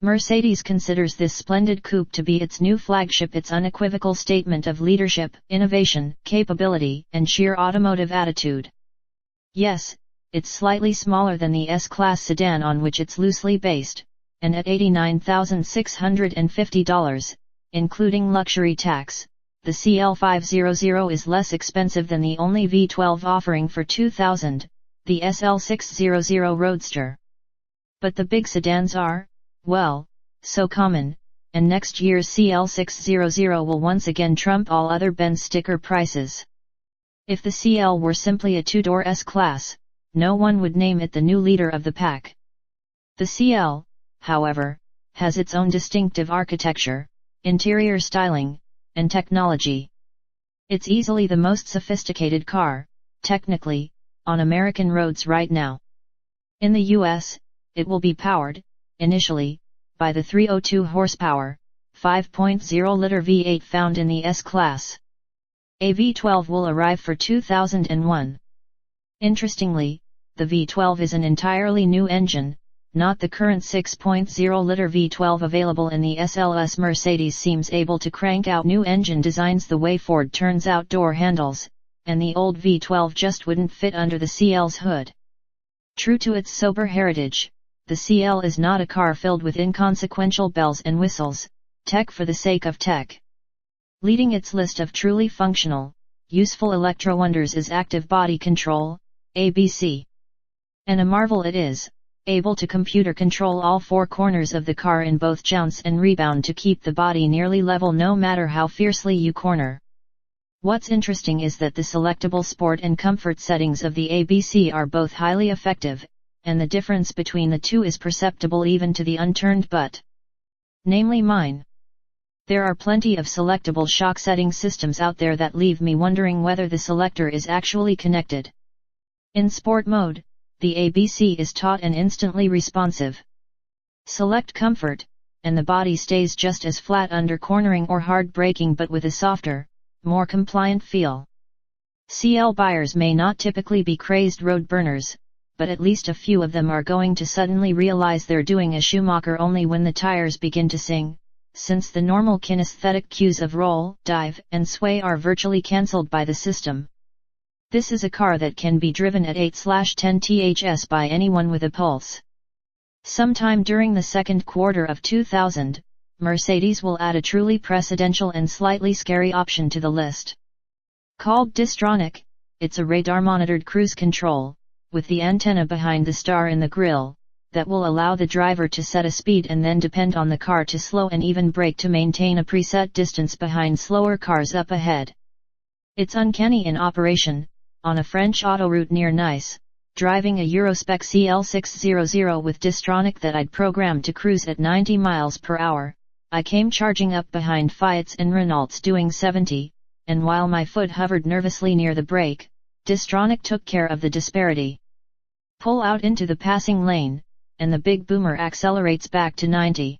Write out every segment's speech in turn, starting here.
Mercedes considers this splendid coupe to be its new flagship, its unequivocal statement of leadership, innovation, capability, and sheer automotive attitude. Yes, it's slightly smaller than the S-Class sedan on which it's loosely based, and at $89,650, including luxury tax, the Cl500 is less expensive than the only V12 offering for $2,000, the SL600 Roadster. But the big sedans are, well, so common, and next year's Cl600 will once again trump all other Benz sticker prices. If the CL were simply a two-door S-Class, no one would name it the new leader of the pack. The CL, however, has its own distinctive architecture, interior styling, and technology. It's easily the most sophisticated car, technically, on American roads right now. In the US, it will be powered, initially, by the 302 horsepower, 5.0-liter V8 found in the S-Class. A V12 will arrive for 2001. Interestingly, the V12 is an entirely new engine, not the current 6.0-liter V12 available in the SLS. Mercedes seems able to crank out new engine designs the way Ford turns out door handles, and the old V12 just wouldn't fit under the CL's hood. True to its sober heritage, the CL is not a car filled with inconsequential bells and whistles, tech for the sake of tech. Leading its list of truly functional, useful electro-wonders is active body control, ABC. And a marvel it is, able to computer control all four corners of the car in both jounce and rebound to keep the body nearly level no matter how fiercely you corner. What's interesting is that the selectable sport and comfort settings of the ABC are both highly effective, and the difference between the two is perceptible even to the unturned butt. Namely mine. There are plenty of selectable shock setting systems out there that leave me wondering whether the selector is actually connected. In sport mode, the ABC is taut and instantly responsive. Select comfort, and the body stays just as flat under cornering or hard braking but with a softer, more compliant feel. CL buyers may not typically be crazed road burners, but at least a few of them are going to suddenly realize they're doing a Schumacher only when the tires begin to sing, since the normal kinesthetic cues of roll, dive, and sway are virtually cancelled by the system. This is a car that can be driven at 8/10 ths by anyone with a pulse. Sometime during the second quarter of 2000, Mercedes will add a truly precedential and slightly scary option to the list. Called Distronic, it's a radar-monitored cruise control, with the antenna behind the star in the grille, that will allow the driver to set a speed and then depend on the car to slow and even brake to maintain a preset distance behind slower cars up ahead. It's uncanny in operation, on a French autoroute near Nice, driving a Eurospec CL600 with Distronic that I'd programmed to cruise at 90 miles per hour, I came charging up behind Fiats and Renaults doing 70, and while my foot hovered nervously near the brake, Distronic took care of the disparity. Pull out into the passing lane, and the big boomer accelerates back to 90.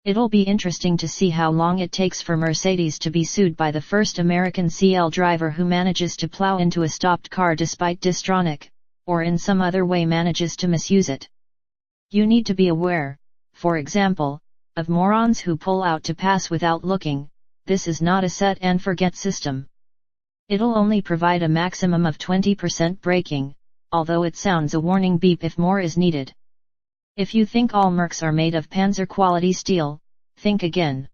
It'll be interesting to see how long it takes for Mercedes to be sued by the first American CL driver who manages to plow into a stopped car despite Distronic, or in some other way manages to misuse it. You need to be aware, for example, of morons who pull out to pass without looking. This is not a set and forget system. It'll only provide a maximum of 20% braking, although it sounds a warning beep if more is needed. If you think all Mercs are made of Panzer quality steel, think again.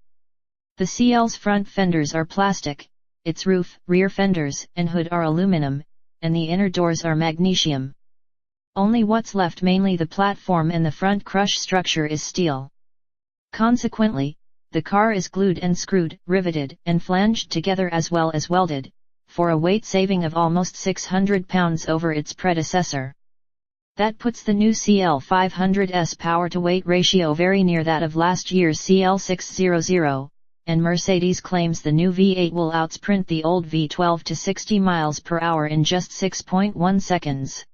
The CL's front fenders are plastic, its roof, rear fenders, and hood are aluminum, and the inner doors are magnesium. Only what's left, mainly the platform and the front crush structure, is steel. Consequently, the car is glued and screwed, riveted, and flanged together as well as welded, for a weight saving of almost 600 pounds over its predecessor. That puts the new Cl500's power-to-weight ratio very near that of last year's Cl600, and Mercedes claims the new V8 will outsprint the old V12 to 60 miles per hour in just 6.1 seconds.